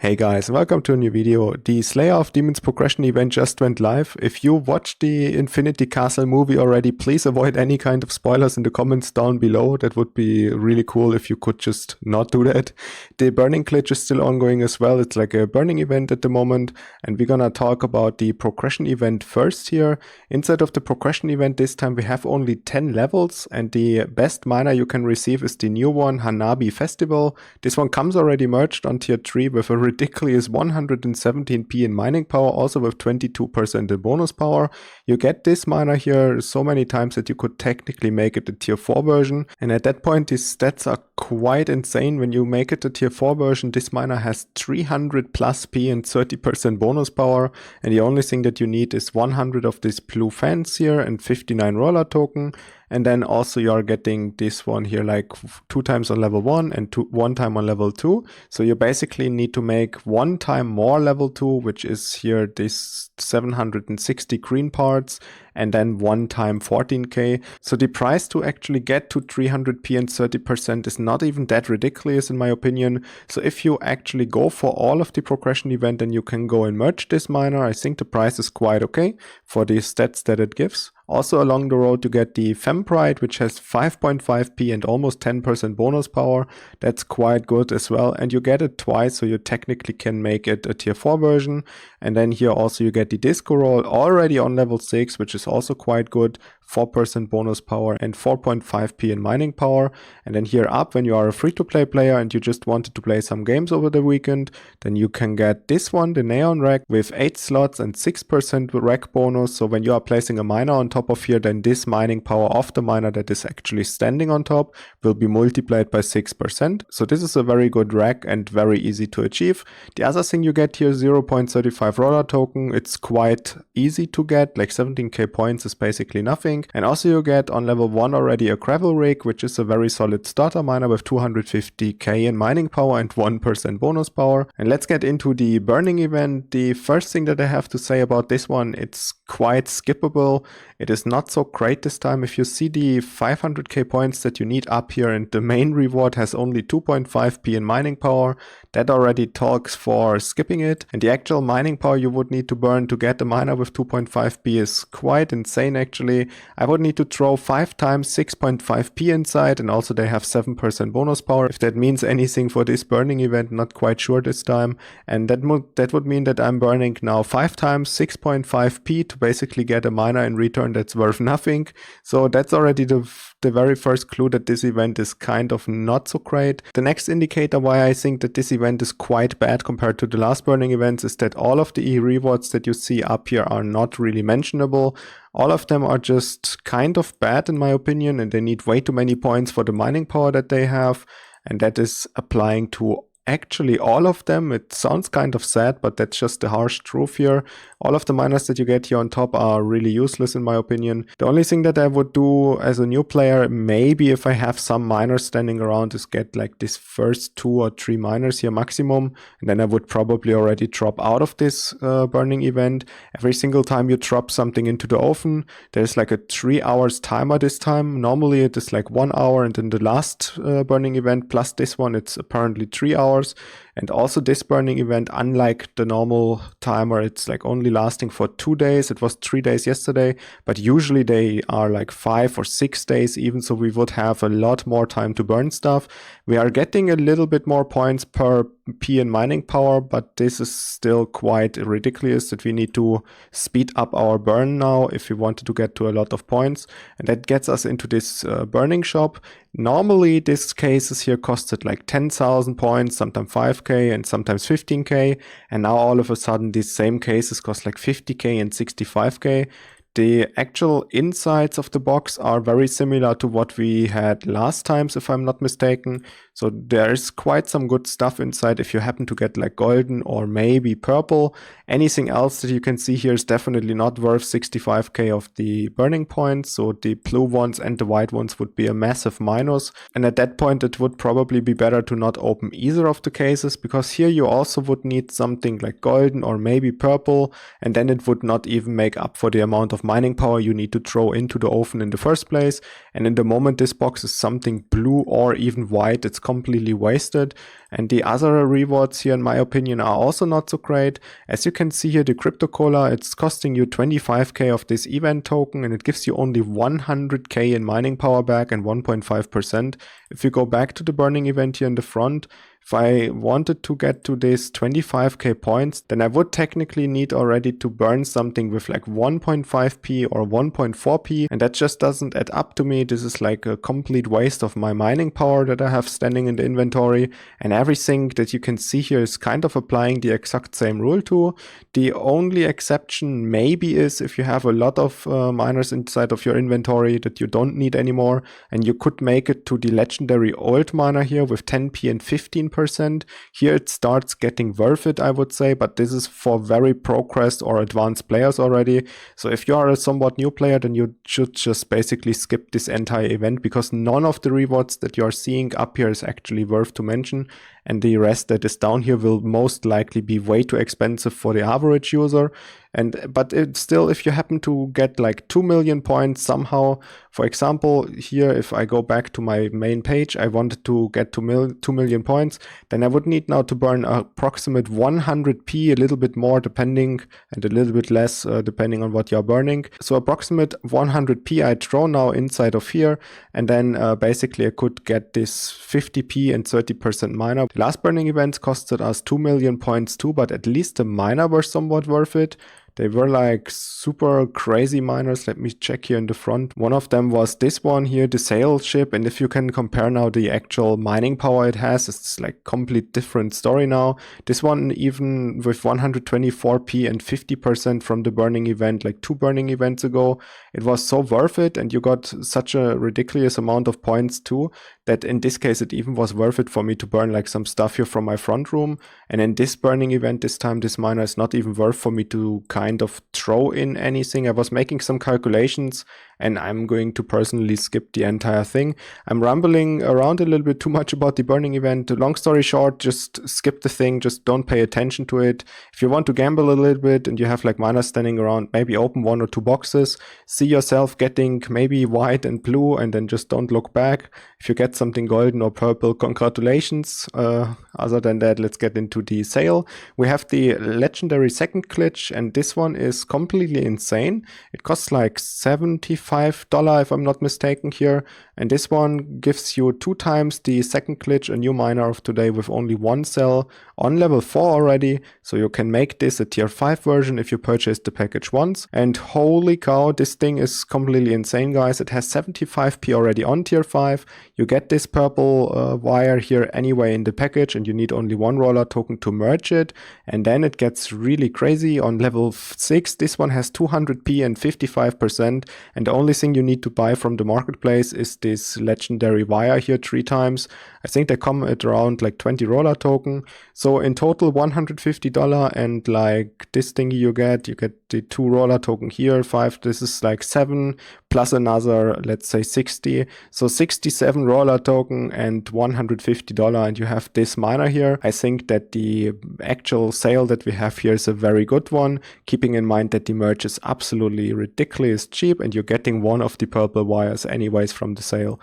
Hey guys, welcome to a new video. The Slayer of Demons progression event just went live. If you watched the Infinity Castle movie already, please avoid any kind of spoilers in the comments down below. That would be really cool if you could just not do that. The burning glitch is still ongoing as well. It's like a burning event at the moment, and we're gonna talk about the progression event first here. Inside of the progression event this time we have only 10 levels, and the best miner you can receive is the new one, Hanabi Festival. This one comes already merged on tier 3 with a ridiculous 117p in mining power, also with 22% in bonus power. You get this miner here so many times that you could technically make it a tier 4 version, and at that point these stats are quite insane. When you make it a tier 4 version, this miner has 300 plus p and 30% bonus power, and the only thing that you need is 100 of these blue fans here and 59 roller token. And then also you are getting this one here like 2 times on level 1 and 1 time on level 2. So you basically need to make 1 time more level 2, which is here this 760 green parts, and then 1 time 14k. So the price to actually get to 300p and 30% is not even that ridiculous in my opinion. So if you actually go for all of the progression event, then you can go and merge this miner. I think the price is quite okay for the stats that it gives. Also along the road you get the Fempride, which has 5.5p and almost 10% bonus power. That's quite good as well, and you get it twice, so you technically can make it a tier 4 version. And then here also you get the Disco Roll already on level 6, which is also quite good, 4% bonus power and 4.5p in mining power. And then here up, when you are a free-to-play player and you just wanted to play some games over the weekend, then you can get this one, the Neon Rack, with 8 slots and 6% rack bonus. So when you are placing a miner on top of here, then this mining power of the miner that is actually standing on top will be multiplied by 6%. So this is a very good rack and very easy to achieve. The other thing you get here, 0.35 roller token. It's quite easy to get, like 17k points is basically nothing. And also you get on level 1 already a gravel rig, which is a very solid starter miner with 250k in mining power and 1% bonus power. And let's get into the burning event. The first thing that I have to say about this one, it's quite skippable. It is not so great this time. If you see the 500k points that you need up here, and the main reward has only 2.5p in mining power, that already talks for skipping it. And the actual mining power you would need to burn to get a miner with 2.5p is quite insane actually. I would need to throw 5 times 6.5p inside, and also they have 7% bonus power. If that means anything for this burning event, not quite sure this time. And that would mean that I'm burning now 5 times 6.5p to basically get a miner in return that's worth nothing. So that's already the very first clue that this event is kind of not so great. The next indicator why I think that this event is quite bad compared to the last burning events is that all of the rewards that you see up here are not really mentionable. All of them are just kind of bad in my opinion, and they need way too many points for the mining power that they have, and that is applying to actually all of them. It sounds kind of sad, but that's just the harsh truth here. All of the miners that you get here on top are really useless in my opinion. The only thing that I would do as a new player, maybe if I have some miners standing around, is get like this first 2 or 3 miners here maximum, and then I would probably already drop out of this burning event. Every single time you drop something into the oven, there's like a 3 hours timer this time. Normally it is like 1 hour, and in the last burning event plus this one, it's apparently 3 hours. And also this burning event, unlike the normal timer, it's like only lasting for 2 days. It was 3 days yesterday, but usually they are like 5 or 6 days even, so we would have a lot more time to burn stuff. We are getting a little bit more points per p in mining power, but this is still quite ridiculous that we need to speed up our burn now if we wanted to get to a lot of points. And that gets us into this burning shop. Normally this cases here costed like 10,000 points, sometimes 5k and sometimes 15k, and now all of a sudden these same cases cost like 50k and 65k. The actual insides of the box are very similar to what we had last times, if I'm not mistaken. So there's quite some good stuff inside if you happen to get like golden or maybe purple. Anything else that you can see here is definitely not worth 65k of the burning points. So the blue ones and the white ones would be a massive minus. And at that point it would probably be better to not open either of the cases, because here you also would need something like golden or maybe purple, and then it would not even make up for the amount of of mining power you need to throw into the oven in the first place. And in the moment this box is something blue or even white, it's completely wasted. And the other rewards here, in my opinion, are also not so great. As you can see here, the Crypto Cola, it's costing you 25k of this event token, and it gives you only 100k in mining power back and 1.5%. If you go back to the burning event here in the front, if I wanted to get to this 25k points, then I would technically need already to burn something with like 1.5p or 1.4p, and that just doesn't add up to me. This is like a complete waste of my mining power that I have standing in the inventory, and everything that you can see here is kind of applying the exact same rule to. The only exception maybe is if you have a lot of miners inside of your inventory that you don't need anymore, and you could make it to the legendary old miner here with 10p and 15%. Here it starts getting worth it, I would say, but this is for very progressed or advanced players already. So if you are a somewhat new player, then you should just basically skip this entire event, because none of the rewards that you are seeing up here is actually worth to mention, and the rest that is down here will most likely be way too expensive for the average user. But it's still, if you happen to get like 2 million points somehow, for example, here, if I go back to my main page, I wanted to get 2 million points, then I would need now to burn approximate 100p, a little bit more depending, and a little bit less depending on what you're burning. So approximate 100p I throw now inside of here, and then basically I could get this 50p and 30% miner. The last burning events costed us 2 million points too, but at least the miner were somewhat worth it. They were like super crazy miners. Let me check here in the front. One of them was this one here, the sail ship. And if you can compare now the actual mining power it has, it's like complete different story now. This one, even with 124p and 50% from the burning event, like 2 burning events ago, it was so worth it. And you got such a ridiculous amount of points too, that in this case, it even was worth it for me to burn like some stuff here from my front room. And in this burning event this time, this miner is not even worth for me to kind of throw in anything. I was making some calculations, and I'm going to personally skip the entire thing. I'm rambling around a little bit too much about the burning event. Long story short, just skip the thing, just don't pay attention to it. If you want to gamble a little bit and you have like miners standing around, maybe open 1 or 2 boxes, see yourself getting maybe white and blue, and then just don't look back. If you get something golden or purple, congratulations. Other than that, let's get into the sale. We have the legendary second glitch, and this one is completely insane. It costs like $75 if I'm not mistaken here, and this one gives you 2 times the second glitch, a new miner of today, with only 1 cell on level 4 already. So you can make this a tier 5 version if you purchase the package once. And holy cow, this thing is completely insane, guys. It has 75p already on tier 5. You get this purple wire here anyway in the package, and you need only 1 roller token to merge it. And then it gets really crazy. On level 6, this one has 200p and 55%, and the only thing you need to buy from the marketplace is this legendary wire here 3 times. I think they come at around like 20 roller token. So in total $150, and like this thingy you get the 2 roller token here, 5, this is like 7 plus another, let's say 60. So 67 roller token and $150, and you have this miner here. I think that the actual sale that we have here is a very good one, keeping in mind that the merch is absolutely ridiculous cheap, and you're getting one of the purple wires anyways from the sale.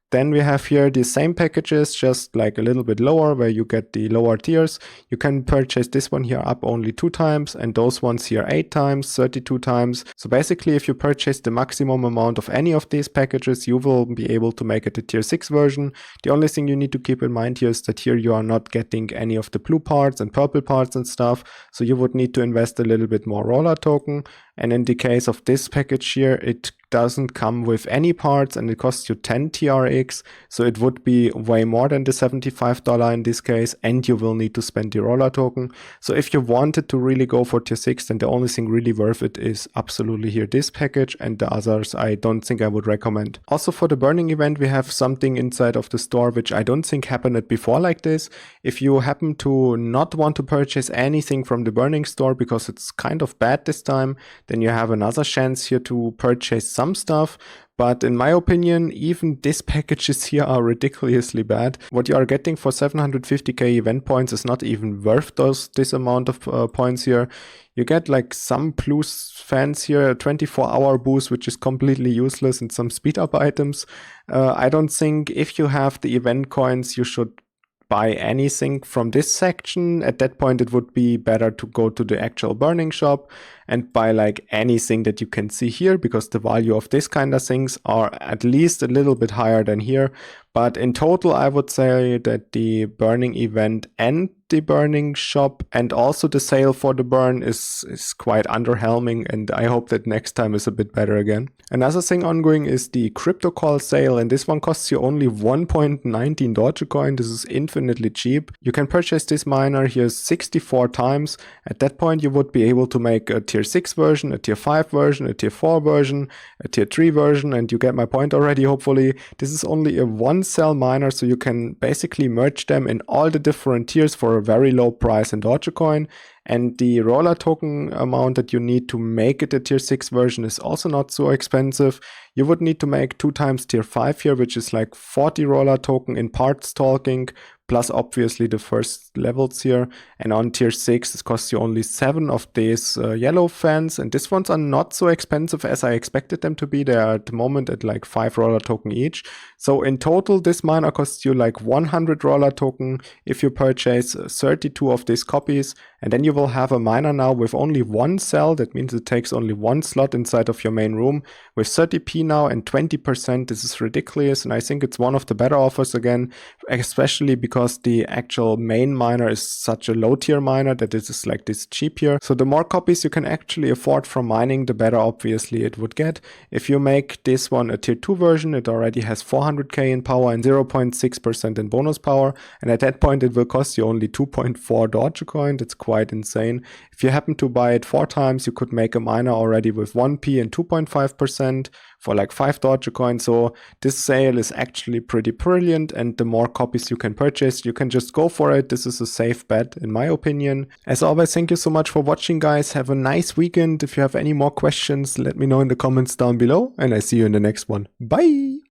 Then we have here the same packages, just like a little bit lower, where you get the lower tiers. You can purchase this one here up only 2 times, and those ones here 8 times, 32 times. So basically, if you purchase the maximum amount of any of these packages, you will be able to make it a tier 6 version. The only thing you need to keep in mind here is that here you are not getting any of the blue parts and purple parts and stuff. So you would need to invest a little bit more roller token. And in the case of this package here, it doesn't come with any parts, and it costs you 10 TRX, so it would be way more than the $75 in this case, and you will need to spend the roller token. So if you wanted to really go for tier 6, then the only thing really worth it is absolutely here this package, and the others I don't think I would recommend. Also for the burning event, we have something inside of the store which I don't think happened before like this. If you happen to not want to purchase anything from the burning store because it's kind of bad this time, then you have another chance here to purchase some stuff. But in my opinion, even these packages here are ridiculously bad. What you are getting for 750k event points is not even worth this amount of points here. You get like some plus fans here, a 24-hour boost, which is completely useless, and some speed up items. I don't think if you have the event coins, you should buy anything from this section. At that point, it would be better to go to the actual burning shop and buy like anything that you can see here, because the value of this kind of things are at least a little bit higher than here. But in total, I would say that the burning event and the burning shop and also the sale for the burn is quite underwhelming, and I hope that next time is a bit better again. Another thing ongoing is the crypto call sale, and this one costs you only 1.19 Dogecoin. This is infinitely cheap. You can purchase this miner here 64 times. At that point, you would be able to make a tier 6 version, a tier 5 version, a tier 4 version, a tier 3 version, and you get my point already, hopefully. This is only a one cell miner, so you can basically merge them in all the different tiers for a very low price in Dogecoin. And the roller token amount that you need to make it a tier 6 version is also not so expensive. You would need to make 2 times tier 5 here, which is like 40 roller token in parts talking, plus obviously the first levels here. And on tier 6, it costs you only 7 of these yellow fans. And these ones are not so expensive as I expected them to be. They are at the moment at like 5 roller token each. So in total, this miner costs you like 100 roller token if you purchase 32 of these copies. And then you will have a miner now with only one cell. That means it takes only one slot inside of your main room with 30p now and 20%. This is ridiculous, and I think it's one of the better offers again, especially because the actual main miner is such a low tier miner that it is like this cheap here. So the more copies you can actually afford from mining, the better obviously it would get. If you make this one a tier 2 version, it already has 400k in power and 0.6% in bonus power, and at that point it will cost you only 2.4 Dogecoin. That's quite insane. If you happen to buy it 4 times, you could make a miner already with 1p and 2.5% for like 5 Dogecoin. So this sale is actually pretty brilliant, and the more copies you can purchase, you can just go for it. This is a safe bet in my opinion. As always, thank you so much for watching, guys. Have a nice weekend. If you have any more questions, let me know in the comments down below, and I see you in the next one. Bye!